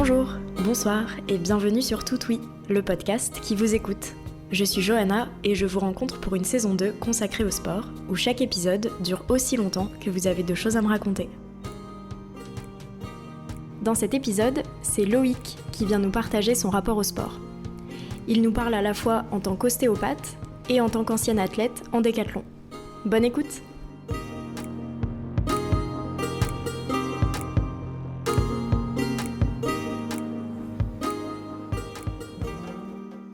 Bonjour, bonsoir et bienvenue sur Tout Oui, le podcast qui vous écoute. Je suis Johanna et je vous rencontre pour une saison 2 consacrée au sport, où chaque épisode dure aussi longtemps que vous avez de choses à me raconter. Dans cet épisode, c'est Loïc qui vient nous partager son rapport au sport. Il nous parle à la fois en tant qu'ostéopathe et en tant qu'ancien athlète en décathlon. Bonne écoute!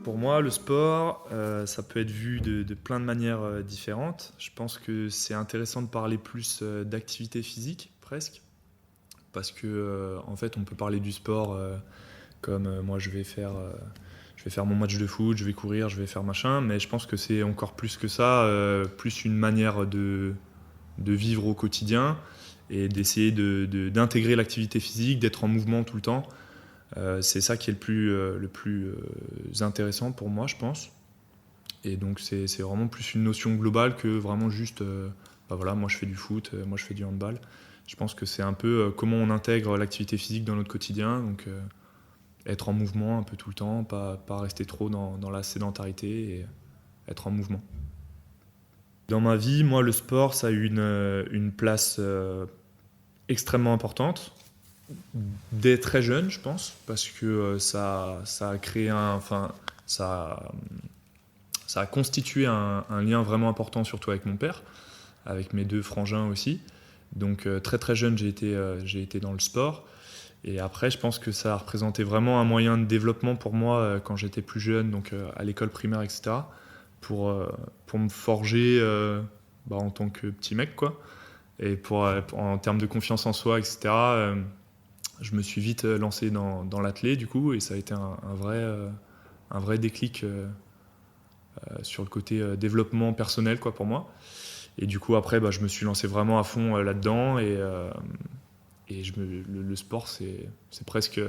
Pour moi, le sport, ça peut être vu de plein de manières différentes. Je pense que c'est intéressant de parler plus d'activité physique, presque. Parce que, en fait, on peut parler du sport comme moi, je vais faire mon match de foot, je vais courir, je vais faire machin. Mais je pense que c'est encore plus que ça, plus une manière de vivre au quotidien et d'essayer d'intégrer l'activité physique, d'être en mouvement tout le temps. C'est ça qui est le plus intéressant pour moi, je pense. Et donc c'est vraiment plus une notion globale que vraiment juste voilà, moi je fais du foot, moi je fais du handball. Je pense que c'est un peu comment on intègre l'activité physique dans notre quotidien, donc être en mouvement un peu tout le temps, pas rester trop dans la sédentarité et être en mouvement. Dans ma vie, moi le sport ça a eu une place extrêmement importante. Dès très jeune, je pense, parce que ça a créé ça a constitué un lien vraiment important, surtout avec mon père, avec mes deux frangins aussi. Donc très très jeune, j'ai été dans le sport. Et après, je pense que ça a représenté vraiment un moyen de développement pour moi quand j'étais plus jeune, donc à l'école primaire, etc., pour me forger en tant que petit mec, quoi. Et en termes de confiance en soi, etc., je me suis vite lancé dans l'athlé du coup, et ça a été un vrai déclic sur le côté développement personnel, quoi, pour moi. Et du coup après je me suis lancé vraiment à fond là-dedans, et le sport c'est presque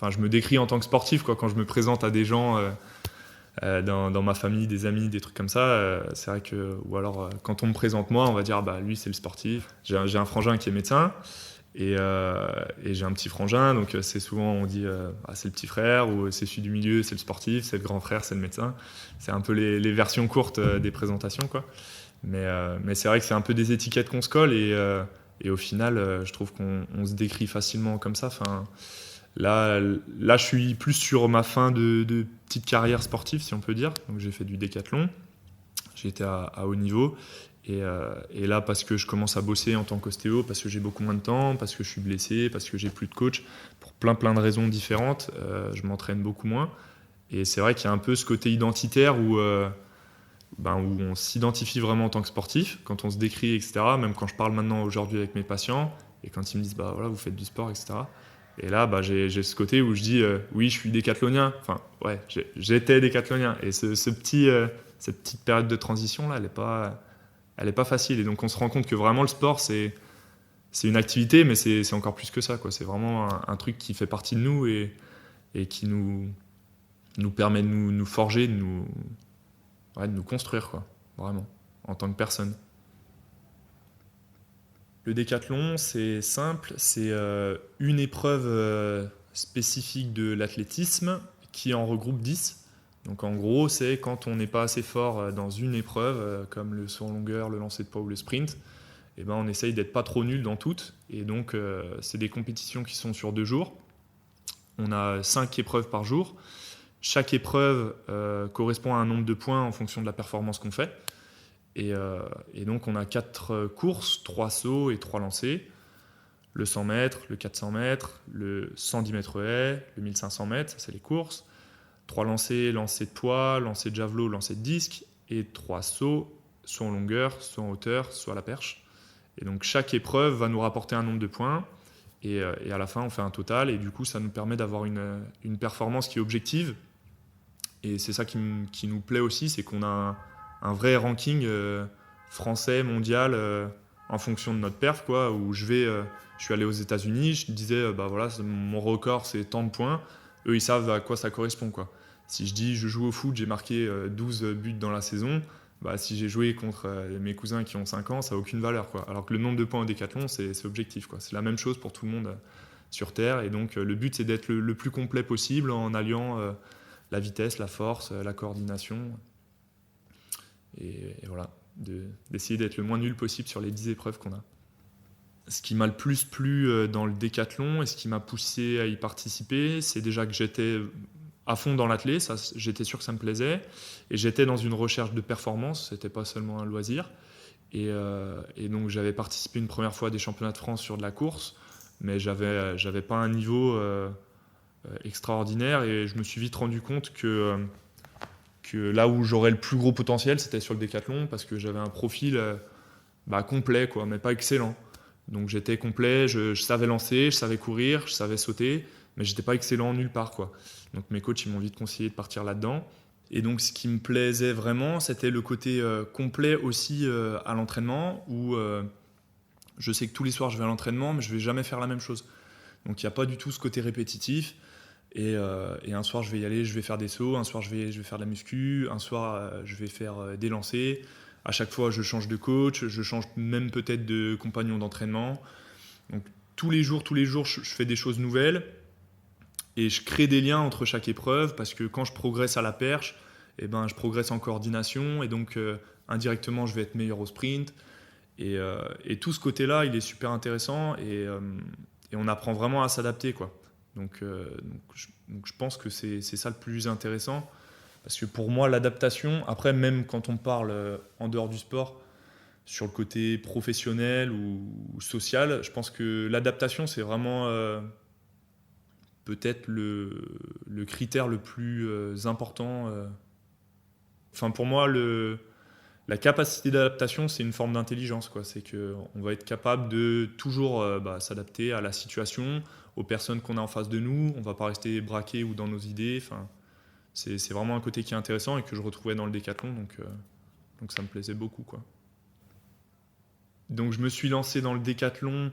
je me décris en tant que sportif, quoi, quand je me présente à des gens dans ma famille, des amis, des trucs comme ça, c'est vrai que, ou alors quand on me présente moi, on va dire lui c'est le sportif. J'ai un frangin qui est médecin. Et j'ai un petit frangin, donc c'est souvent on dit c'est le petit frère, ou c'est celui du milieu, c'est le sportif, c'est le grand frère, c'est le médecin. C'est un peu les versions courtes des présentations, quoi. Mais c'est vrai que c'est un peu des étiquettes qu'on se colle, et au final je trouve qu'on se décrit facilement comme ça. Enfin, là je suis plus sur ma fin de petite carrière sportive, si on peut dire. Donc j'ai fait du décathlon, j'ai été à haut niveau. Et là, parce que je commence à bosser en tant qu'ostéo, parce que j'ai beaucoup moins de temps, parce que je suis blessé, parce que j'ai plus de coach, pour plein de raisons différentes, je m'entraîne beaucoup moins. Et c'est vrai qu'il y a un peu ce côté identitaire où on s'identifie vraiment en tant que sportif, quand on se décrit, etc. Même quand je parle maintenant aujourd'hui avec mes patients, et quand ils me disent voilà, vous faites du sport, etc. Et là, j'ai ce côté où je dis oui, je suis décathlonien. Enfin, ouais, j'étais décathlonien. Et cette petite période de transition là, elle est pas facile. Et donc on se rend compte que vraiment le sport c'est une activité, mais c'est encore plus que ça, quoi. C'est vraiment un truc qui fait partie de nous, et qui nous permet de nous forger, de nous construire, quoi, vraiment, en tant que personne. Le décathlon, c'est simple, c'est une épreuve spécifique de l'athlétisme qui en regroupe 10. Donc en gros, c'est quand on n'est pas assez fort dans une épreuve, comme le saut en longueur, le lancer de poids ou le sprint, et on essaye d'être pas trop nul dans toutes. Et donc c'est des compétitions qui sont sur 2 jours. On a 5 épreuves par jour. Chaque épreuve correspond à un nombre de points en fonction de la performance qu'on fait. Et donc on a 4 courses, 3 sauts et 3 lancers. Le 100 mètres, le 400 mètres, le 110 mètres haies, le 1500 mètres, ça c'est les courses. 3 lancers, lancer de poids, lancer de javelot, lancer de disque, et 3 sauts, soit en longueur, soit en hauteur, soit à la perche. Et donc chaque épreuve va nous rapporter un nombre de points, et à la fin on fait un total, et du coup ça nous permet d'avoir une performance qui est objective. Et c'est ça qui nous plaît aussi, c'est qu'on a un vrai ranking français, mondial, en fonction de notre perf, quoi, où je suis allé aux États-Unis, je disais voilà, mon record c'est tant de points, eux ils savent à quoi ça correspond, quoi. Si je dis je joue au foot, j'ai marqué 12 buts dans la saison, si j'ai joué contre mes cousins qui ont 5 ans, ça n'a aucune valeur, quoi. Alors que le nombre de points au décathlon, c'est objectif, quoi. C'est la même chose pour tout le monde. sur Terre. Et donc, le but, c'est d'être le plus complet possible en alliant la vitesse, la force, la coordination. Et voilà, d'essayer d'être le moins nul possible sur les 10 épreuves qu'on a. Ce qui m'a le plus plu dans le décathlon et ce qui m'a poussé à y participer, c'est déjà que j'étais à fond dans l'athlé, ça, j'étais sûr que ça me plaisait, et j'étais dans une recherche de performance, c'était pas seulement un loisir. Et donc j'avais participé une première fois à des championnats de France sur de la course, mais j'avais pas un niveau extraordinaire, et je me suis vite rendu compte que là où j'aurais le plus gros potentiel, c'était sur le décathlon, parce que j'avais un profil complet, quoi, mais pas excellent. Donc j'étais complet, je savais lancer, je savais courir, je savais sauter, mais j'étais pas excellent nulle part, quoi. Donc mes coachs, ils m'ont vite conseillé de partir là-dedans. Et donc ce qui me plaisait vraiment, c'était le côté complet aussi à l'entraînement, où je sais que tous les soirs je vais à l'entraînement, mais je vais jamais faire la même chose. Donc il n'y a pas du tout ce côté répétitif. Et un soir je vais y aller, je vais faire des sauts, un soir je vais faire de la muscu, un soir je vais faire des lancers. À chaque fois je change de coach, je change même peut-être de compagnon d'entraînement. Donc tous les jours je fais des choses nouvelles. Et je crée des liens entre chaque épreuve, parce que quand je progresse à la perche, je progresse en coordination, et donc indirectement je vais être meilleur au sprint. Et tout ce côté-là, il est super intéressant, et on apprend vraiment à s'adapter, quoi. Donc je pense que c'est ça le plus intéressant, parce que pour moi l'adaptation, après même quand on parle en dehors du sport, sur le côté professionnel ou social, je pense que l'adaptation c'est vraiment peut-être le critère le plus important. Enfin, pour moi, la capacité d'adaptation, c'est une forme d'intelligence, quoi. C'est qu'on va être capable de toujours s'adapter à la situation, aux personnes qu'on a en face de nous. On ne va pas rester braqué ou dans nos idées. Enfin, c'est vraiment un côté qui est intéressant et que je retrouvais dans le décathlon. Donc ça me plaisait beaucoup, quoi. Donc je me suis lancé dans le décathlon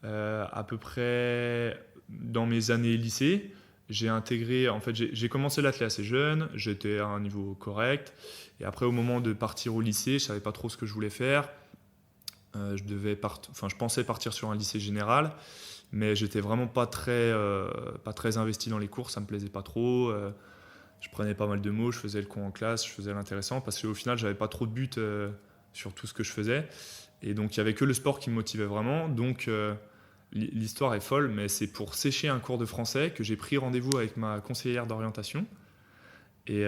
à peu près dans mes années lycée. J'ai commencé l'athlé assez jeune, j'étais à un niveau correct, et après au moment de partir au lycée, je savais pas trop ce que je voulais faire. Je pensais partir sur un lycée général, mais j'étais vraiment pas très investi dans les cours, ça me plaisait pas trop. Je prenais pas mal de mots, je faisais le con en classe, je faisais l'intéressant, parce qu'au final j'avais pas trop de but sur tout ce que je faisais, et donc il y avait que le sport qui me motivait vraiment. Donc l'histoire est folle, mais c'est pour sécher un cours de français que j'ai pris rendez-vous avec ma conseillère d'orientation. Et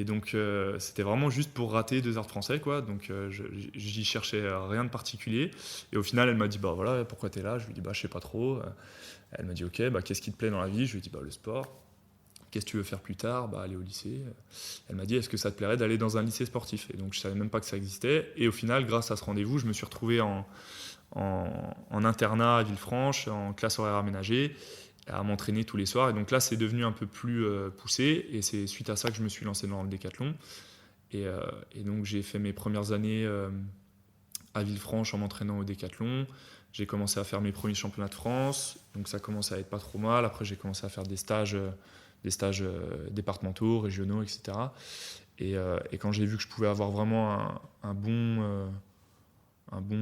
donc, c'était vraiment juste pour rater 2 heures de français, quoi. Donc, j'y cherchais rien de particulier. Et au final, elle m'a dit, bah voilà, pourquoi t'es là? Je lui ai dit, bah je sais pas trop. Elle m'a dit, ok, bah qu'est-ce qui te plaît dans la vie? Je lui ai dit, bah le sport. Qu'est-ce que tu veux faire plus tard? Bah aller au lycée. Elle m'a dit, est-ce que ça te plairait d'aller dans un lycée sportif? Et donc, je savais même pas que ça existait. Et au final, grâce à ce rendez-vous, je me suis retrouvé en internat à Villefranche, en classe horaire aménagée, à m'entraîner tous les soirs. Et donc là, c'est devenu un peu plus poussé. Et c'est suite à ça que je me suis lancé dans le décathlon. Et donc, j'ai fait mes premières années à Villefranche en m'entraînant au décathlon. J'ai commencé à faire mes premiers championnats de France. Donc, ça commençait à être pas trop mal. Après, j'ai commencé à faire des stages départementaux, régionaux, etc. Et quand j'ai vu que je pouvais avoir vraiment un bon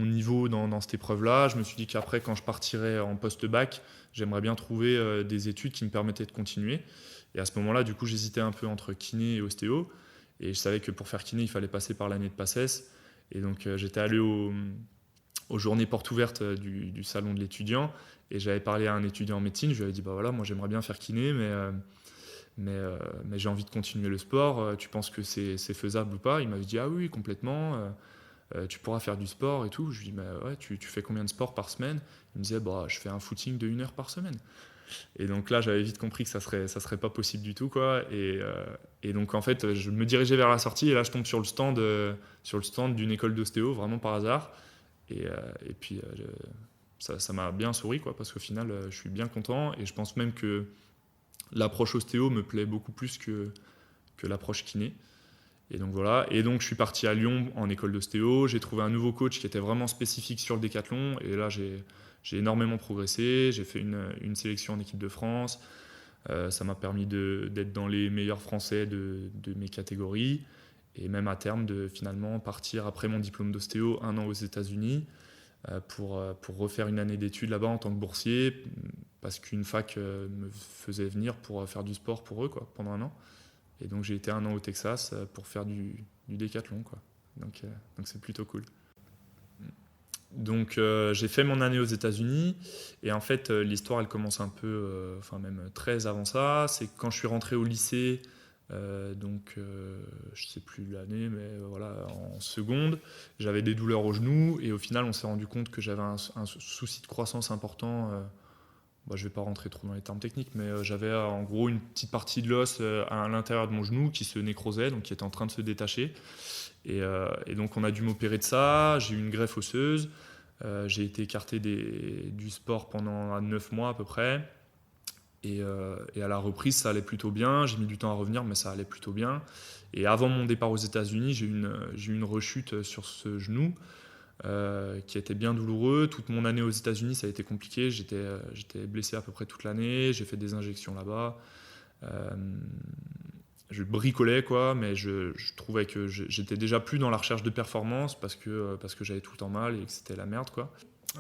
niveau dans cette épreuve-là, je me suis dit qu'après, quand je partirais en post-bac, j'aimerais bien trouver des études qui me permettaient de continuer. Et à ce moment-là, du coup, j'hésitais un peu entre kiné et ostéo. Et je savais que pour faire kiné, il fallait passer par l'année de PACES. Et donc, j'étais allé aux journées portes ouvertes du salon de l'étudiant. Et j'avais parlé à un étudiant en médecine. Je lui avais dit, bah voilà, moi, j'aimerais bien faire kiné, mais j'ai envie de continuer le sport. Tu penses que c'est faisable ou pas? Il m'avait dit, ah oui, complètement. Tu pourras faire du sport et tout. Je lui dis, bah ouais, tu fais combien de sport par semaine? Il me disait, bah, je fais un footing de 1 heure par semaine. Et donc là, j'avais vite compris que ça serait pas possible du tout, quoi. Et donc en fait, je me dirigeais vers la sortie, et là, je tombe sur le stand d'une école d'ostéo, vraiment par hasard. Et puis, ça m'a bien souri, quoi, parce qu'au final, je suis bien content, et je pense même que l'approche ostéo me plaît beaucoup plus que l'approche kiné. Et donc voilà, et donc je suis parti à Lyon en école d'ostéo, j'ai trouvé un nouveau coach qui était vraiment spécifique sur le décathlon, et là j'ai énormément progressé, j'ai fait une sélection en équipe de France, ça m'a permis d'être dans les meilleurs Français de mes catégories, et même à terme de finalement partir après mon diplôme d'ostéo 1 an aux États-Unis, pour refaire une année d'études là-bas en tant que boursier, parce qu'une fac me faisait venir pour faire du sport pour eux, quoi, pendant un an. Et donc j'ai été un an au Texas pour faire du décathlon, quoi. Donc c'est plutôt cool. Donc j'ai fait mon année aux États-Unis et en fait l'histoire elle commence un peu, enfin même très avant ça. C'est quand je suis rentré au lycée, je sais plus l'année, mais voilà, en seconde, j'avais des douleurs au genou et au final on s'est rendu compte que j'avais un souci de croissance important. Je vais pas rentrer trop dans les termes techniques, mais j'avais en gros une petite partie de l'os à l'intérieur de mon genou qui se nécrosait, donc qui était en train de se détacher. Et donc on a dû m'opérer de ça, j'ai eu une greffe osseuse, j'ai été écarté du sport pendant 9 mois à peu près. Et à la reprise, ça allait plutôt bien. J'ai mis du temps à revenir, mais ça allait plutôt bien. Et avant mon départ aux États-Unis, j'ai eu une rechute sur ce genou qui a été bien douloureux. Toute mon année aux États-Unis, ça a été compliqué. J'étais blessé à peu près toute l'année. J'ai fait des injections là-bas. Je bricolais, quoi, mais je trouvais que j'étais déjà plus dans la recherche de performance parce que j'avais tout le temps mal et que c'était la merde, quoi.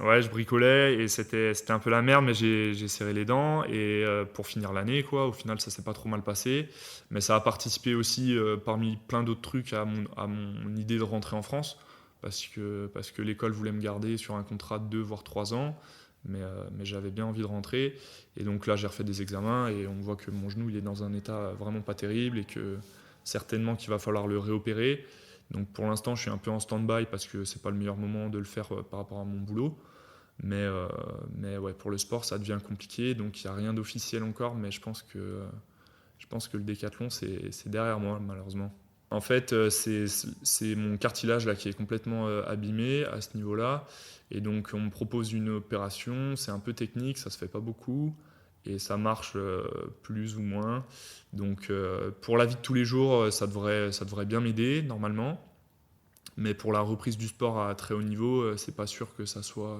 Ouais, je bricolais et c'était un peu la merde, mais j'ai serré les dents et pour finir l'année, quoi. Au final, ça s'est pas trop mal passé, mais ça a participé aussi parmi plein d'autres trucs à mon idée de rentrer en France parce que l'école voulait me garder sur un contrat de 2 voire 3 ans, mais j'avais bien envie de rentrer et donc là j'ai refait des examens et on voit que mon genou il est dans un état vraiment pas terrible et que certainement qu'il va falloir le réopérer. Donc pour l'instant, je suis un peu en stand-by parce que c'est pas le meilleur moment de le faire par rapport à mon boulot. Mais ouais, pour le sport, ça devient compliqué. Donc il n'y a rien d'officiel encore, mais je pense que le décathlon, c'est derrière moi, malheureusement. En fait, c'est mon cartilage là, qui est complètement abîmé à ce niveau-là. Et donc on me propose une opération. C'est un peu technique, ça se fait pas beaucoup. Et ça marche plus ou moins. Donc pour la vie de tous les jours, ça devrait bien m'aider normalement. Mais pour la reprise du sport à très haut niveau, c'est pas sûr que ça soit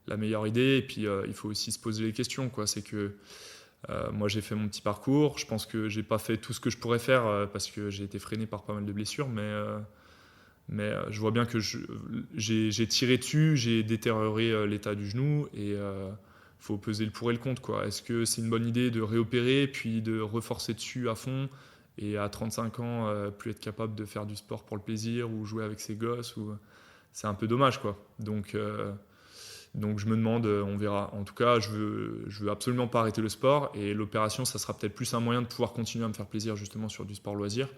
la meilleure idée. Et puis il faut aussi se poser les questions, quoi. C'est que moi j'ai fait mon petit parcours. Je pense que j'ai pas fait tout ce que je pourrais faire parce que j'ai été freiné par pas mal de blessures. Mais je vois bien que j'ai tiré dessus, j'ai détérioré l'état du genou et faut peser le pour et le contre, quoi. Est-ce que c'est une bonne idée de réopérer puis de reforcer dessus à fond et à 35 ans plus être capable de faire du sport pour le plaisir ou jouer avec ses gosses c'est un peu dommage, quoi. Donc je me demande, on verra. En tout cas, je veux absolument pas arrêter le sport et l'opération, ça sera peut-être plus un moyen de pouvoir continuer à me faire plaisir justement sur du sport loisir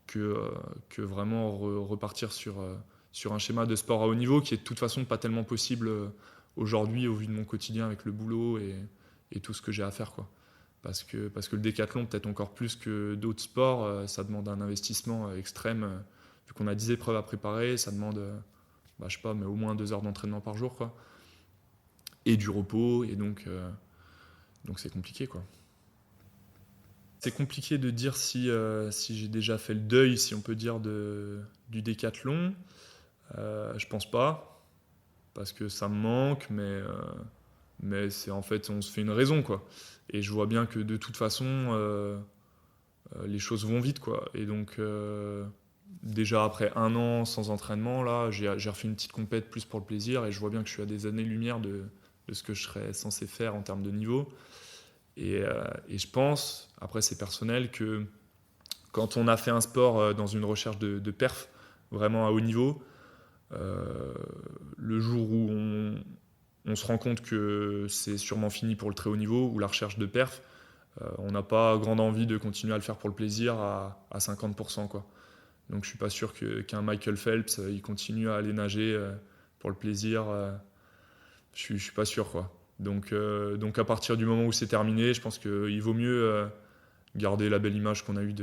que vraiment repartir sur un schéma de sport à haut niveau qui est de toute façon pas tellement possible aujourd'hui au vu de mon quotidien avec le boulot et tout ce que j'ai à faire, quoi. Parce que le décathlon, peut-être encore plus que d'autres sports, ça demande un investissement extrême. Vu qu'on a 10 épreuves à préparer, ça demande, je sais pas, mais au moins 2 heures d'entraînement par jour, quoi. Et du repos, et donc c'est compliqué, quoi. C'est compliqué de dire si j'ai déjà fait le deuil, si on peut dire, du décathlon. Je pense pas, parce que ça me manque, mais c'est en fait, on se fait une raison, quoi. Et je vois bien que de toute façon, les choses vont vite, quoi. Et donc, déjà après un an sans entraînement, là, j'ai refait une petite compète plus pour le plaisir, et je vois bien que je suis à des années-lumière de ce que je serais censé faire en termes de niveau. Et je pense, après c'est personnel, que quand on a fait un sport dans une recherche de perf, vraiment à haut niveau, le jour où on se rend compte que c'est sûrement fini pour le très haut niveau ou la recherche de perf, on n'a pas grande envie de continuer à le faire pour le plaisir à 50%, quoi. Donc je suis pas sûr qu'un Michael Phelps il continue à aller nager pour le plaisir. Je suis pas sûr, quoi. Donc à partir du moment où c'est terminé, je pense qu'il vaut mieux garder la belle image qu'on a eue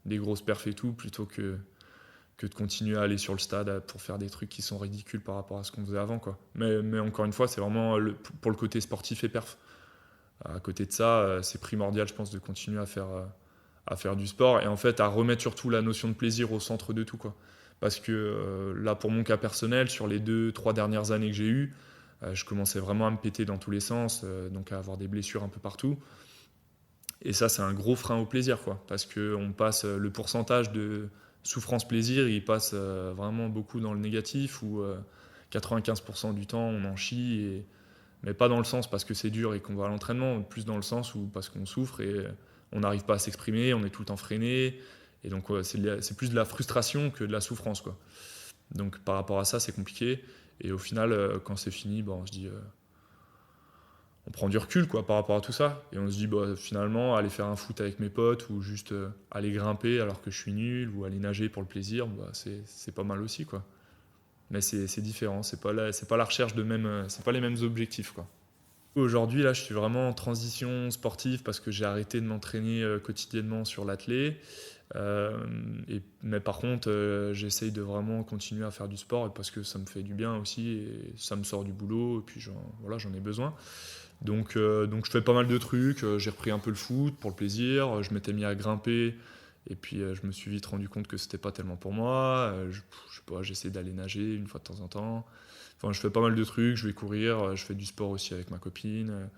des grosses perfs et tout, plutôt que de continuer à aller sur le stade pour faire des trucs qui sont ridicules par rapport à ce qu'on faisait avant, quoi. Mais encore une fois, c'est vraiment pour le côté sportif et perf. À côté de ça, c'est primordial, je pense, de continuer à faire du sport et en fait à remettre surtout la notion de plaisir au centre de tout, quoi. Parce que là, pour mon cas personnel, sur les 2-3 dernières années que j'ai eues, je commençais vraiment à me péter dans tous les sens, donc à avoir des blessures un peu partout. Et ça, c'est un gros frein au plaisir, quoi. Parce qu'on passe le pourcentage de souffrance-plaisir, il passe vraiment beaucoup dans le négatif, où 95% du temps, on en chie, mais pas dans le sens parce que c'est dur et qu'on va à l'entraînement, plus dans le sens où parce qu'on souffre et on n'arrive pas à s'exprimer, on est tout le temps freiné. Et donc, c'est plus de la frustration que de la souffrance, quoi. Donc, par rapport à ça, c'est compliqué. Et au final, quand c'est fini, on se dit... on prend du recul, quoi, par rapport à tout ça. Et on se dit, finalement, aller faire un foot avec mes potes ou juste aller grimper alors que je suis nul ou aller nager pour le plaisir, c'est pas mal aussi, quoi. Mais c'est différent, c'est pas la recherche c'est pas les mêmes objectifs, quoi. Aujourd'hui, là, je suis vraiment en transition sportive parce que j'ai arrêté de m'entraîner quotidiennement sur l'athlé. Mais par contre, j'essaye de vraiment continuer à faire du sport parce que ça me fait du bien aussi et ça me sort du boulot et puis j'en ai besoin. Donc je fais pas mal de trucs. J'ai repris un peu le foot pour le plaisir. Je m'étais mis à grimper et puis je me suis vite rendu compte que c'était pas tellement pour moi. Je sais pas, j'essaie d'aller nager une fois de temps en temps. Enfin, je fais pas mal de trucs. Je vais courir. Je fais du sport aussi avec ma copine.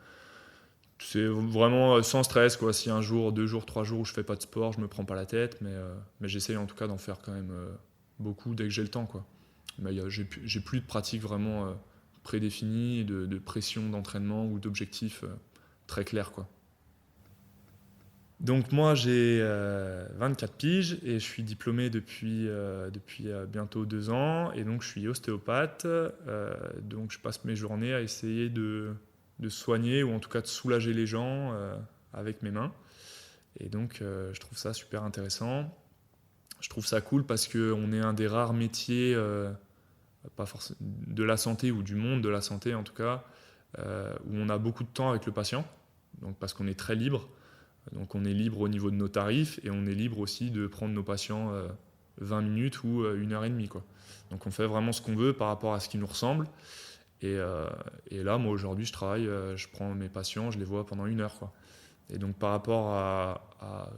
C'est vraiment sans stress, quoi. Si un jour, 2 jours, 3 jours où je fais pas de sport, je me prends pas la tête. Mais j'essaie en tout cas d'en faire quand même beaucoup dès que j'ai le temps, quoi. Mais j'ai plus de pratique vraiment prédéfinie, de pression d'entraînement ou d'objectifs très clairs, quoi. Donc moi j'ai 24 piges et je suis diplômé depuis bientôt 2 ans et donc je suis ostéopathe. Donc je passe mes journées à essayer de soigner ou en tout cas de soulager les gens avec mes mains. Et donc je trouve ça super intéressant. Je trouve ça cool parce qu'on est un des rares métiers pas forcément de la santé ou du monde de la santé en tout cas, où on a beaucoup de temps avec le patient, donc parce qu'on est très libre. Donc on est libre au niveau de nos tarifs et on est libre aussi de prendre nos patients 20 minutes ou 1 heure et demie, quoi. Donc on fait vraiment ce qu'on veut par rapport à ce qui nous ressemble. Et là, moi aujourd'hui, je travaille, je prends mes patients, je les vois pendant 1 heure, quoi. Et donc par rapport à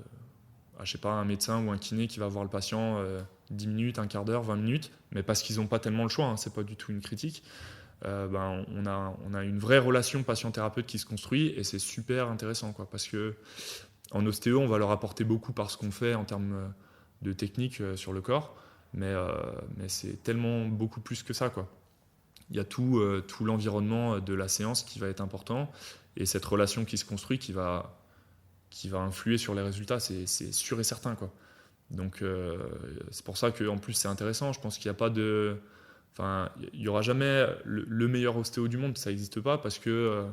je sais pas, un médecin ou un kiné qui va voir le patient 10 minutes, un quart d'heure, 20 minutes, mais parce qu'ils n'ont pas tellement le choix, hein, c'est pas du tout une critique. On a une vraie relation patient-thérapeute qui se construit et c'est super intéressant, quoi, parce que en ostéo, on va leur apporter beaucoup par ce qu'on fait en termes de technique sur le corps, mais c'est tellement beaucoup plus que ça, quoi. Il y a tout l'environnement de la séance qui va être important et cette relation qui se construit qui va influer sur les résultats, c'est sûr et certain, quoi. Donc c'est pour ça qu'en plus c'est intéressant. Je pense qu'il n'y a pas de... Enfin, il n'y aura jamais le meilleur ostéo du monde, ça n'existe pas parce que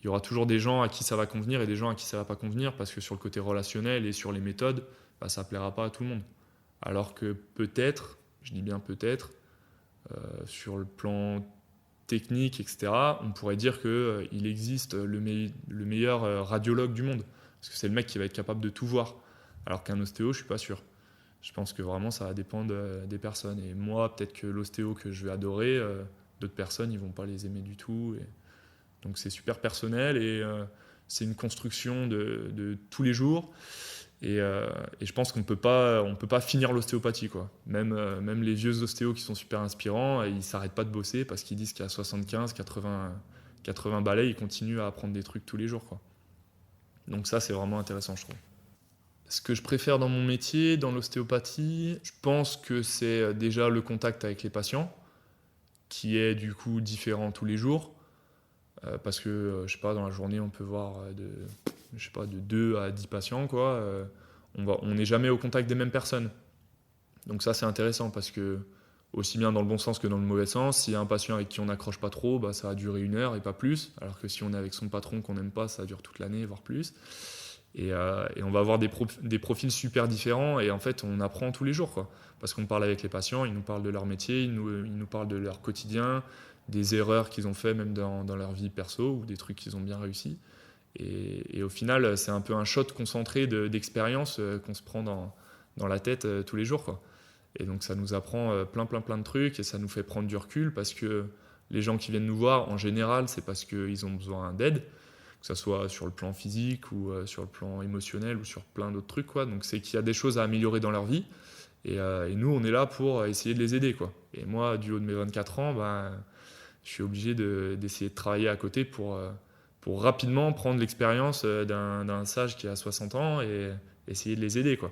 il y aura toujours des gens à qui ça va convenir et des gens à qui ça ne va pas convenir parce que sur le côté relationnel et sur les méthodes, ça ne plaira pas à tout le monde. Alors que peut-être, je dis bien peut-être, sur le plan technique, etc., on pourrait dire qu'il existe le meilleur radiologue du monde parce que c'est le mec qui va être capable de tout voir. Alors qu'un ostéo, je ne suis pas sûr. Je pense que vraiment ça va dépendre des personnes. Et moi, peut-être que l'ostéo que je vais adorer, d'autres personnes, ils vont pas les aimer du tout. Et donc c'est super personnel et c'est une construction de tous les jours. Et je pense qu'on peut pas finir l'ostéopathie, quoi. Même les vieux ostéos qui sont super inspirants, ils s'arrêtent pas de bosser parce qu'ils disent qu'à 75, 80 balais, ils continuent à apprendre des trucs tous les jours, quoi. Donc ça, c'est vraiment intéressant, je trouve. Ce que je préfère dans mon métier, dans l'ostéopathie, je pense que c'est déjà le contact avec les patients, qui est du coup différent tous les jours, parce que, je sais pas, dans la journée, on peut voir de 2 à 10 patients, quoi. On n'est jamais au contact des mêmes personnes. Donc ça, c'est intéressant, parce que, aussi bien dans le bon sens que dans le mauvais sens, s'il y a un patient avec qui on n'accroche pas trop, ça va durer 1 heure et pas plus, alors que si on est avec son patron qu'on n'aime pas, ça dure toute l'année, voire plus. Et on va avoir des profils super différents et en fait on apprend tous les jours, quoi. Parce qu'on parle avec les patients, ils nous parlent de leur métier, ils nous parlent de leur quotidien, des erreurs qu'ils ont fait même dans leur vie perso ou des trucs qu'ils ont bien réussi. Et au final c'est un peu un shot concentré d'expérience qu'on se prend dans la tête tous les jours, quoi. Et donc ça nous apprend plein de trucs et ça nous fait prendre du recul parce que les gens qui viennent nous voir en général c'est parce qu'ils ont besoin d'aide, que ce soit sur le plan physique ou sur le plan émotionnel ou sur plein d'autres trucs, quoi. Donc c'est qu'il y a des choses à améliorer dans leur vie et nous on est là pour essayer de les aider, quoi. Et moi du haut de mes 24 ans, je suis obligé d'essayer de travailler à côté pour rapidement prendre l'expérience d'un sage qui a 60 ans et essayer de les aider, quoi.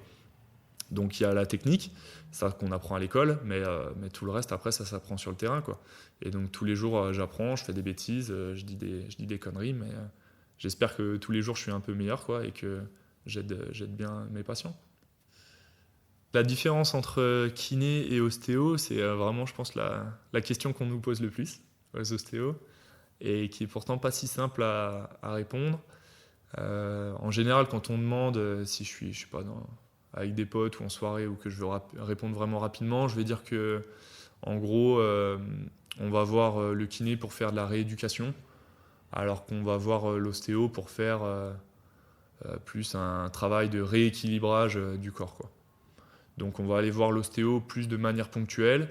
Donc il y a la technique, ça qu'on apprend à l'école, mais tout le reste après ça s'apprend sur le terrain, quoi. Et donc tous les jours j'apprends, je fais des bêtises, je dis des conneries, mais j'espère que tous les jours je suis un peu meilleur, quoi, et que j'aide bien mes patients. La différence entre kiné et ostéo, c'est vraiment, je pense, la question qu'on nous pose le plus aux ostéos, et qui est pourtant pas si simple à répondre. En général, quand on demande si je sais pas, avec des potes ou en soirée, ou que je veux répondre vraiment rapidement, je vais dire que, en gros, on va voir le kiné pour faire de la rééducation, alors qu'on va voir l'ostéo pour faire plus un travail de rééquilibrage du corps, quoi. Donc on va aller voir l'ostéo plus de manière ponctuelle.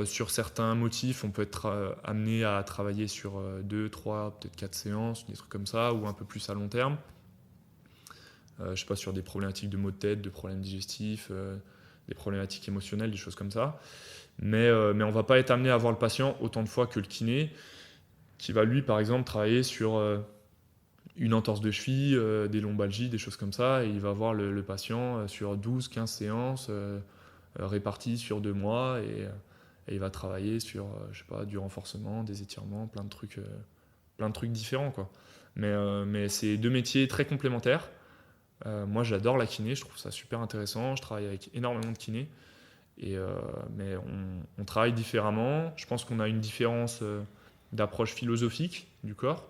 Sur certains motifs, on peut être amené à travailler sur 2, 3, peut-être 4 séances, des trucs comme ça, ou un peu plus à long terme. Je sais pas, sur des problématiques de maux de tête, de problèmes digestifs, des problématiques émotionnelles, des choses comme ça. Mais on va pas être amené à voir le patient autant de fois que le kiné, qui va lui, par exemple, travailler sur une entorse de cheville, des lombalgies, des choses comme ça, et il va voir le patient sur 12, 15 séances réparties sur 2 mois, et il va travailler sur, je sais pas, du renforcement, des étirements, plein de trucs différents, quoi. Mais c'est 2 métiers très complémentaires. Moi, j'adore la kiné, je trouve ça super intéressant, je travaille avec énormément de kinés, mais on travaille différemment. Je pense qu'on a une différence d'approche philosophique du corps,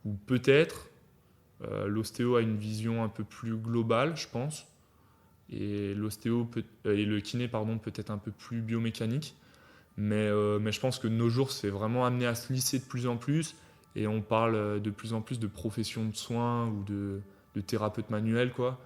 ou peut-être l'ostéo a une vision un peu plus globale, je pense, et le kiné, pardon, peut-être un peu plus biomécanique. Mais je pense que de nos jours, c'est vraiment amené à se lisser de plus en plus, et on parle de plus en plus de profession de soins ou de thérapeute manuel, quoi.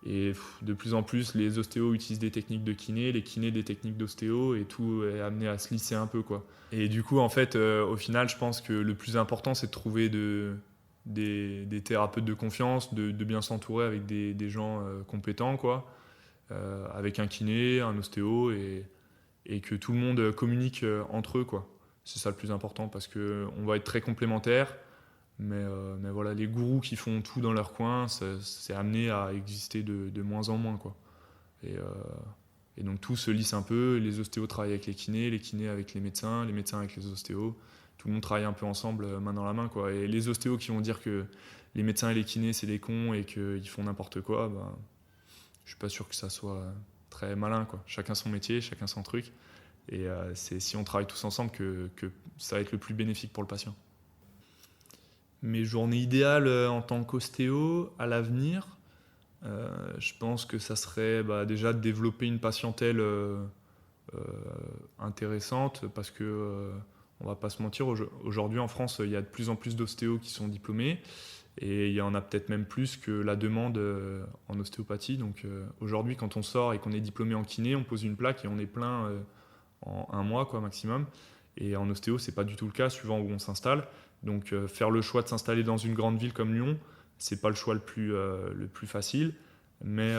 Et de plus en plus, les ostéos utilisent des techniques de kiné, les kinés des techniques d'ostéo, et tout est amené à se lisser un peu, quoi. Et du coup, en fait, au final, je pense que le plus important, c'est de trouver des thérapeutes de confiance, de bien s'entourer avec des gens compétents, quoi, avec un kiné, un ostéo, et que tout le monde communique entre eux, quoi. C'est ça le plus important, parce qu'on va être très complémentaires, mais voilà, les gourous qui font tout dans leur coin, c'est amené à exister de moins en moins, quoi. Et donc tout se lisse un peu, les ostéos travaillent avec les kinés avec les médecins avec les ostéos. Tout le monde travaille un peu ensemble, main dans la main, quoi. Et les ostéos qui vont dire que les médecins et les kinés, c'est des cons et qu'ils font n'importe quoi, ben, je suis pas sûr que ça soit très malin, quoi. Chacun son métier, chacun son truc. Et c'est si on travaille tous ensemble que ça va être le plus bénéfique pour le patient. Mes journées idéales en tant qu'ostéo à l'avenir, je pense que ça serait déjà de développer une patientèle intéressante, parce que on va pas se mentir, aujourd'hui en France, il y a de plus en plus d'ostéos qui sont diplômés, et il y en a peut-être même plus que la demande en ostéopathie. Donc aujourd'hui, quand on sort et qu'on est diplômé en kiné, on pose une plaque et on est plein en 1 mois, quoi, maximum. Et en ostéo, c'est pas du tout le cas, suivant où on s'installe. Donc faire le choix de s'installer dans une grande ville comme Lyon, c'est pas le choix le plus facile. Mais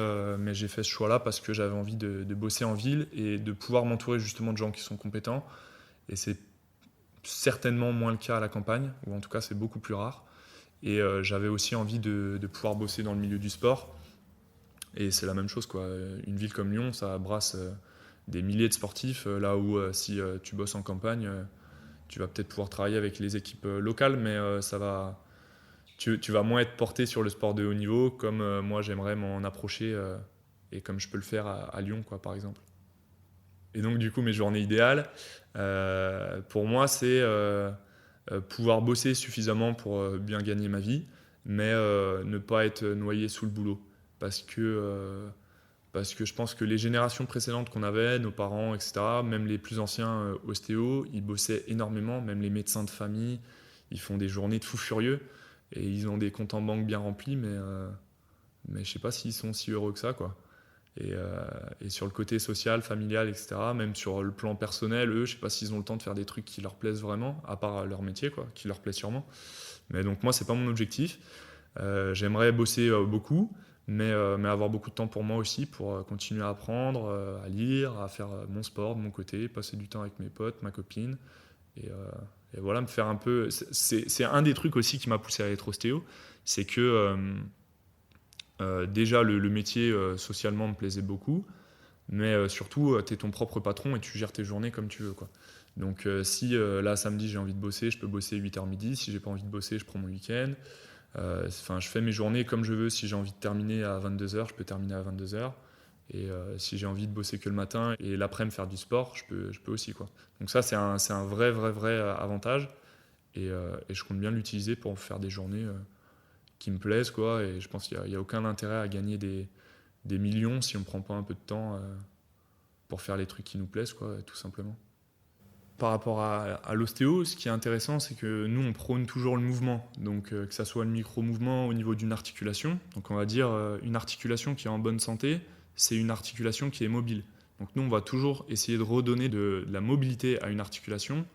j'ai fait ce choix-là parce que j'avais envie de bosser en ville et de pouvoir m'entourer justement de gens qui sont compétents. Et c'est certainement moins le cas à la campagne, ou en tout cas c'est beaucoup plus rare. Et j'avais aussi envie de pouvoir bosser dans le milieu du sport. Et c'est la même chose, quoi. Une ville comme Lyon, ça brasse des milliers de sportifs, là où si tu bosses en campagne, tu vas peut-être pouvoir travailler avec les équipes locales, mais tu vas moins être porté sur le sport de haut niveau, comme moi j'aimerais m'en approcher, et comme je peux le faire à Lyon, quoi, par exemple. Et donc du coup, mes journées idéales, pour moi, c'est pouvoir bosser suffisamment pour bien gagner ma vie, mais ne pas être noyé sous le boulot. Parce que je pense que les générations précédentes qu'on avait, nos parents, etc., même les plus anciens ostéos, ils bossaient énormément, même les médecins de famille, ils font des journées de fous furieux, et ils ont des comptes en banque bien remplis, mais je ne sais pas s'ils sont si heureux que ça, quoi. Et sur le côté social, familial, etc., même sur le plan personnel, eux, je ne sais pas s'ils ont le temps de faire des trucs qui leur plaisent vraiment, à part leur métier, quoi, qui leur plaît sûrement. Mais donc moi, ce n'est pas mon objectif. J'aimerais bosser beaucoup, mais avoir beaucoup de temps pour moi aussi, pour continuer à apprendre, à lire, à faire mon sport de mon côté, passer du temps avec mes potes, ma copine, et voilà, me faire un peu... C'est un des trucs aussi qui m'a poussé à être ostéo, c'est que Déjà, le métier socialement me plaisait beaucoup, mais surtout, tu es ton propre patron et tu gères tes journées comme tu veux, quoi. Donc si là, samedi, j'ai envie de bosser, je peux bosser 8h midi. Si j'ai pas envie de bosser, je prends mon week-end. Je fais mes journées comme je veux. Si j'ai envie de terminer à 22h, je peux terminer à 22h. Et si j'ai envie de bosser que le matin et l'après-midi faire du sport, je peux aussi, quoi. Donc ça, c'est un vrai avantage. Et je compte bien l'utiliser pour faire des journées qui me plaisent, quoi. Et je pense qu'il n'y a aucun intérêt à gagner des millions si on ne prend pas un peu de temps pour faire les trucs qui nous plaisent, quoi, tout simplement. Par rapport à l'ostéo, ce qui est intéressant, c'est que nous, on prône toujours le mouvement. Donc, que ça soit le micro-mouvement au niveau d'une articulation. Donc, on va dire une articulation qui est en bonne santé, c'est une articulation qui est mobile. Donc, nous, on va toujours essayer de redonner de la mobilité à une articulation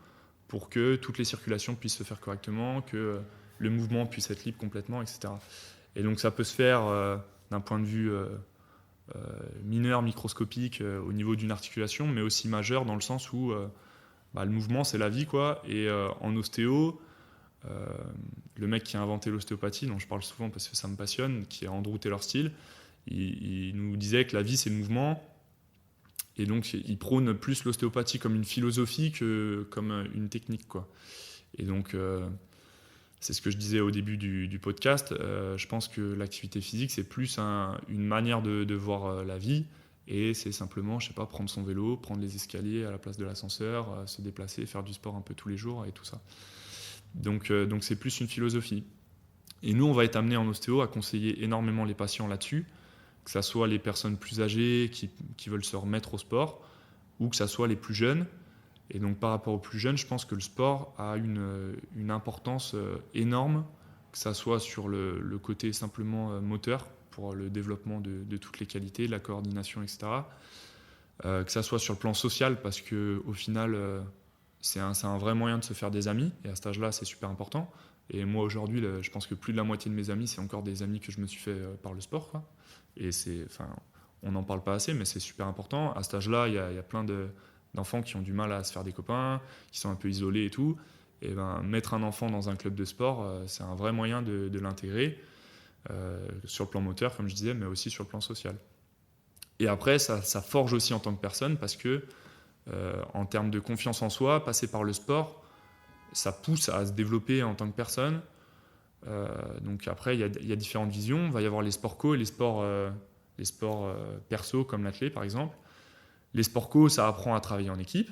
pour que toutes les circulations puissent se faire correctement, que le mouvement puisse être libre complètement, etc. Et donc, ça peut se faire d'un point de vue mineur, microscopique, au niveau d'une articulation, mais aussi majeur dans le sens où le mouvement, c'est la vie, quoi. Et en ostéo, le mec qui a inventé l'ostéopathie, dont je parle souvent parce que ça me passionne, qui est Andrew Taylor-Still, il nous disait que la vie, c'est le mouvement. Et donc, il prône plus l'ostéopathie comme une philosophie que comme une technique, quoi. Et donc, c'est ce que je disais au début du podcast. Je pense que l'activité physique, c'est plus une manière de voir la vie. Et c'est simplement, je sais pas, prendre son vélo, prendre les escaliers à la place de l'ascenseur, se déplacer, faire du sport un peu tous les jours et tout ça. Donc c'est plus une philosophie. Et nous, on va être amené en ostéo à conseiller énormément les patients là-dessus, que ce soit les personnes plus âgées qui veulent se remettre au sport, ou que ce soit les plus jeunes. Et donc par rapport aux plus jeunes, je pense que le sport a une importance énorme, que ce soit sur le côté simplement moteur, pour le développement de toutes les qualités, la coordination, etc. Que ça soit sur le plan social, parce qu'au final, c'est un vrai moyen de se faire des amis, et à cet âge-là, c'est super important. Et moi, aujourd'hui, je pense que plus de la moitié de mes amis, c'est encore des amis que je me suis fait par le sport, quoi. Et on n'en parle pas assez, mais c'est super important. À cet âge-là, il y a plein d'enfants qui ont du mal à se faire des copains, qui sont un peu isolés et tout. Et mettre un enfant dans un club de sport, c'est un vrai moyen de l'intégrer. Sur le plan moteur, comme je disais, mais aussi sur le plan social. Et après, ça forge aussi en tant que personne, parce que en termes de confiance en soi, passer par le sport, ça pousse à se développer en tant que personne. Donc après, il y a différentes visions. Il va y avoir les sports co et les sports perso, comme l'athlé par exemple. Les sports co, ça apprend à travailler en équipe.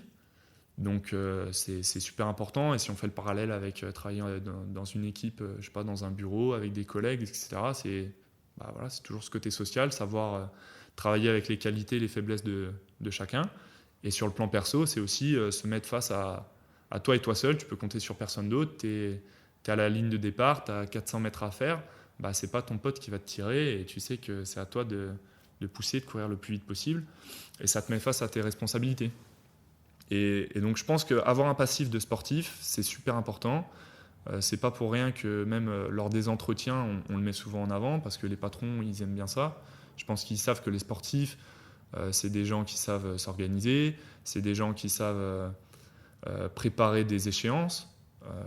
Donc c'est super important. Et si on fait le parallèle avec travailler dans une équipe, je sais pas, dans un bureau, avec des collègues, etc., c'est toujours ce côté social, savoir travailler avec les qualités et les faiblesses de chacun. Et sur le plan perso, c'est aussi se mettre face à toi et toi seul. Tu peux compter sur personne d'autre. Tu es à la ligne de départ, tu as 400 mètres à faire. C'est pas ton pote qui va te tirer, et tu sais que c'est à toi de pousser, de courir le plus vite possible. Et ça te met face à tes responsabilités. Et donc je pense qu'avoir un passif de sportif, c'est super important. C'est pas pour rien que même lors des entretiens, on le met souvent en avant, parce que les patrons, ils aiment bien ça. Je pense qu'ils savent que les sportifs, c'est des gens qui savent s'organiser, c'est des gens qui savent préparer des échéances.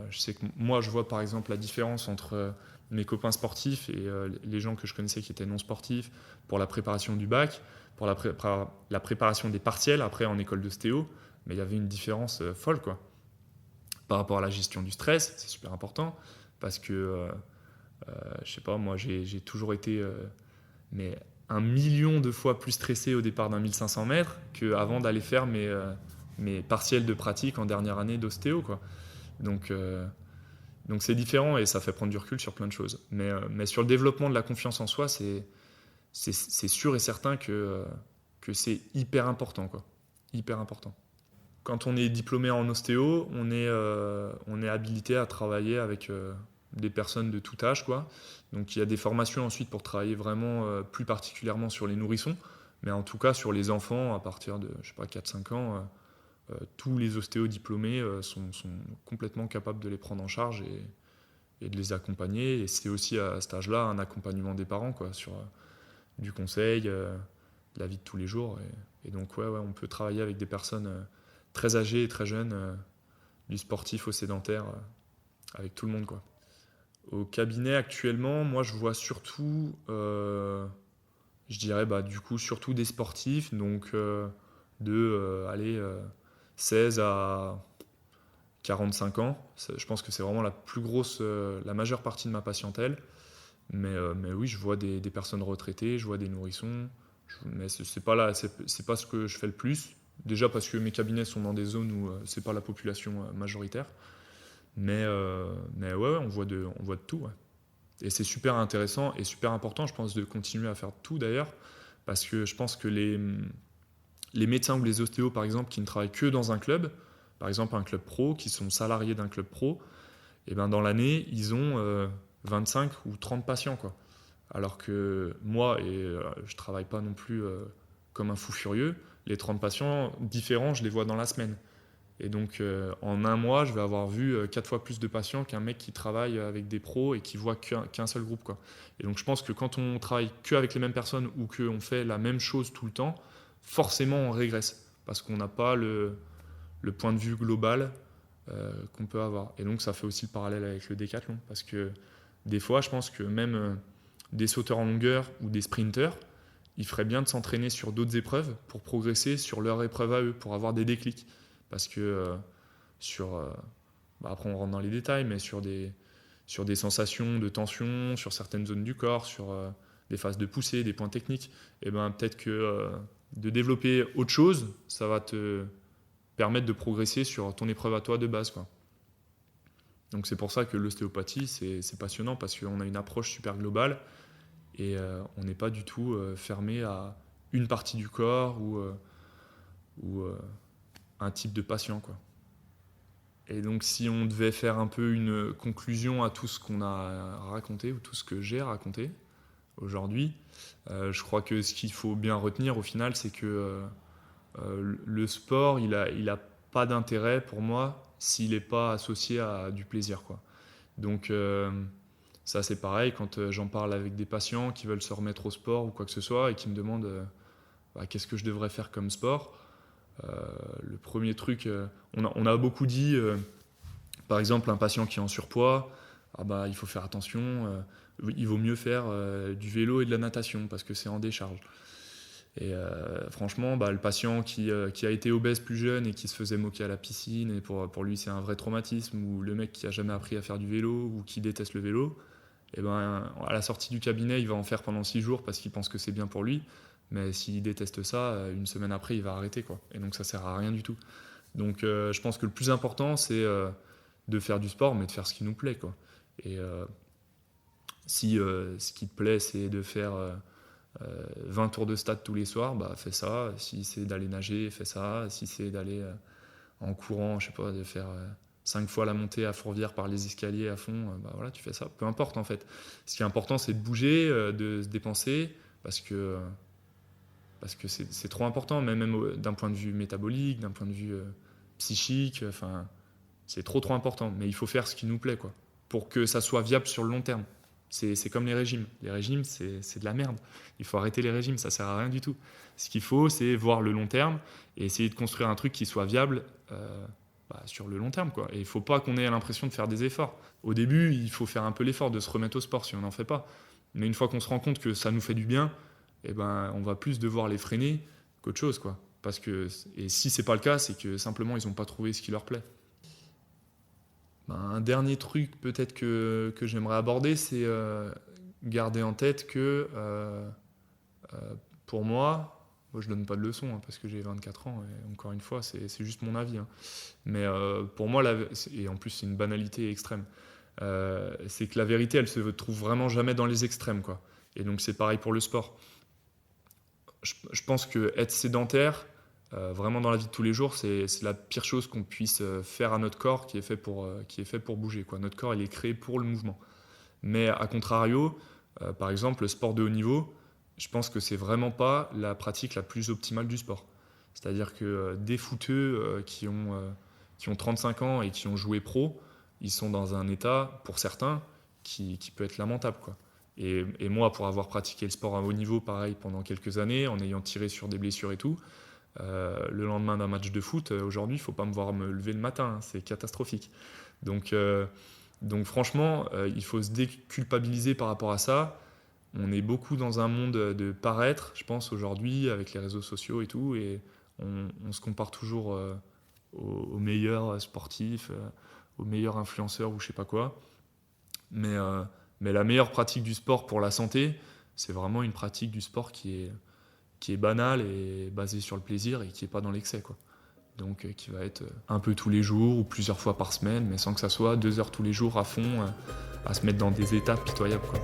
Je sais que moi, je vois par exemple la différence entre mes copains sportifs et les gens que je connaissais qui étaient non sportifs pour la préparation du bac, pour la préparation des partiels après en école d'ostéo. Mais il y avait une différence folle, quoi. Par rapport à la gestion du stress, c'est super important, parce que, je sais pas, moi j'ai toujours été mais 1 million de fois plus stressé au départ d'un 1500 mètres qu'avant d'aller faire mes partiels de pratique en dernière année d'ostéo, quoi. Donc c'est différent, et ça fait prendre du recul sur plein de choses. Mais sur le développement de la confiance en soi, c'est sûr et certain que c'est hyper important, quoi. Hyper important. Quand on est diplômé en ostéo, on est habilité à travailler avec des personnes de tout âge, quoi. Donc il y a des formations ensuite pour travailler vraiment plus particulièrement sur les nourrissons, mais en tout cas sur les enfants à partir de, je sais pas, 4-5 ans, tous les ostéos diplômés sont complètement capables de les prendre en charge et de les accompagner. Et c'est aussi à cet âge-là un accompagnement des parents, quoi, sur du conseil, la vie de tous les jours. Et donc ouais, on peut travailler avec des personnes très âgés et très jeunes, du sportif au sédentaire, avec tout le monde, quoi. Au cabinet actuellement, moi je vois surtout, je dirais du coup surtout des sportifs, donc allez, 16 à 45 ans. Je pense que c'est vraiment la plus grosse, la majeure partie de ma patientèle. Mais oui, je vois des personnes retraitées, je vois des nourrissons, mais c'est pas là, c'est pas ce que je fais le plus. Déjà parce que mes cabinets sont dans des zones où c'est pas la population majoritaire. Mais ouais, on voit de tout. Ouais. Et c'est super intéressant et super important, je pense, de continuer à faire tout d'ailleurs, parce que je pense que les médecins ou les ostéos, par exemple, qui ne travaillent que dans un club, par exemple un club pro, qui sont salariés d'un club pro, et ben dans l'année, ils ont 25 ou 30 patients, quoi. Alors que moi, je travaille pas non plus comme un fou furieux, les 30 patients différents, je les vois dans la semaine. Et donc, en un mois, je vais avoir vu 4 fois plus de patients qu'un mec qui travaille avec des pros et qui voit qu'un seul groupe, quoi. Et donc, je pense que quand on travaille qu'avec les mêmes personnes ou qu'on fait la même chose tout le temps, forcément, on régresse. Parce qu'on n'a pas le point de vue global qu'on peut avoir. Et donc, ça fait aussi le parallèle avec le décathlon. Parce que des fois, je pense que même des sauteurs en longueur ou des sprinteurs, il ferait bien de s'entraîner sur d'autres épreuves pour progresser sur leur épreuve à eux, pour avoir des déclics. Parce que sur. Après, on rentre dans les détails, mais sur des sensations de tension, sur certaines zones du corps, sur des phases de poussée, des points techniques, et ben peut-être que de développer autre chose, ça va te permettre de progresser sur ton épreuve à toi de base, quoi. Donc c'est pour ça que l'ostéopathie, c'est passionnant, parce qu'on a une approche super globale et on n'est pas du tout fermé à une partie du corps ou un type de patient, quoi. Et donc si on devait faire un peu une conclusion à tout ce qu'on a raconté ou tout ce que j'ai raconté aujourd'hui, je crois que ce qu'il faut bien retenir au final, c'est que le sport, il a pas d'intérêt pour moi s'il n'est pas associé à du plaisir, quoi. Donc ça c'est pareil quand j'en parle avec des patients qui veulent se remettre au sport ou quoi que ce soit et qui me demandent qu'est-ce que je devrais faire comme sport. Le premier truc, on a beaucoup dit, par exemple, un patient qui est en surpoids, il faut faire attention, il vaut mieux faire du vélo et de la natation parce que c'est en décharge. Et franchement, le patient qui a été obèse plus jeune et qui se faisait moquer à la piscine, et pour lui c'est un vrai traumatisme, ou le mec qui a jamais appris à faire du vélo ou qui déteste le vélo, et ben, à la sortie du cabinet, il va en faire pendant 6 jours parce qu'il pense que c'est bien pour lui. Mais s'il déteste ça, une semaine après, il va arrêter, quoi. Et donc ça sert à rien du tout. Donc je pense que le plus important, c'est de faire du sport, mais de faire ce qui nous plaît, quoi. Et si ce qui te plaît, c'est de faire 20 tours de stade tous les soirs, fais ça. Si c'est d'aller nager, fais ça. Si c'est d'aller en courant, je sais pas, de faire 5 fois la montée à Fourvière par les escaliers à fond, voilà, tu fais ça. Peu importe, en fait. Ce qui est important, c'est de bouger, de se dépenser, parce que c'est trop important, mais même d'un point de vue métabolique, d'un point de vue psychique, c'est trop important. Mais il faut faire ce qui nous plaît, quoi, pour que ça soit viable sur le long terme. C'est comme les régimes. Les régimes, c'est de la merde. Il faut arrêter les régimes, ça sert à rien du tout. Ce qu'il faut, c'est voir le long terme et essayer de construire un truc qui soit viable sur le long terme, quoi. Et il ne faut pas qu'on ait l'impression de faire des efforts. Au début, il faut faire un peu l'effort de se remettre au sport si on n'en fait pas. Mais une fois qu'on se rend compte que ça nous fait du bien, on va plus devoir les freiner qu'autre chose, quoi. Et si c'est pas le cas, c'est que simplement ils n'ont pas trouvé ce qui leur plaît. Un dernier truc peut-être que j'aimerais aborder, c'est garder en tête que pour moi je donne pas de leçons parce que j'ai 24 ans et encore une fois c'est juste mon avis, hein. Mais pour moi, et en plus c'est une banalité extrême, c'est que la vérité elle se trouve vraiment jamais dans les extrêmes, quoi. Et donc c'est pareil pour le sport. Je pense que être sédentaire, vraiment dans la vie de tous les jours, c'est la pire chose qu'on puisse faire à notre corps qui est fait pour bouger, quoi. Notre corps, il est créé pour le mouvement. Mais à contrario, par exemple, le sport de haut niveau, je pense que c'est vraiment pas la pratique la plus optimale du sport. C'est-à-dire que des footeux qui ont 35 ans et qui ont joué pro, ils sont dans un état, pour certains, qui peut être lamentable, quoi. Et moi, pour avoir pratiqué le sport à haut niveau, pareil, pendant quelques années, en ayant tiré sur des blessures et tout, le lendemain d'un match de foot, aujourd'hui, il ne faut pas me voir me lever le matin, hein, c'est catastrophique. Donc Donc franchement, il faut se déculpabiliser par rapport à ça. On est beaucoup dans un monde de paraître, je pense, aujourd'hui, avec les réseaux sociaux et tout, et on se compare toujours aux meilleurs sportifs, aux meilleurs influenceurs ou je sais pas quoi. Mais la meilleure pratique du sport pour la santé, c'est vraiment une pratique du sport qui est banale et basée sur le plaisir et qui n'est pas dans l'excès, quoi. Donc qui va être un peu tous les jours ou plusieurs fois par semaine, mais sans que ça soit 2 heures tous les jours à fond, à se mettre dans des étapes pitoyables, quoi.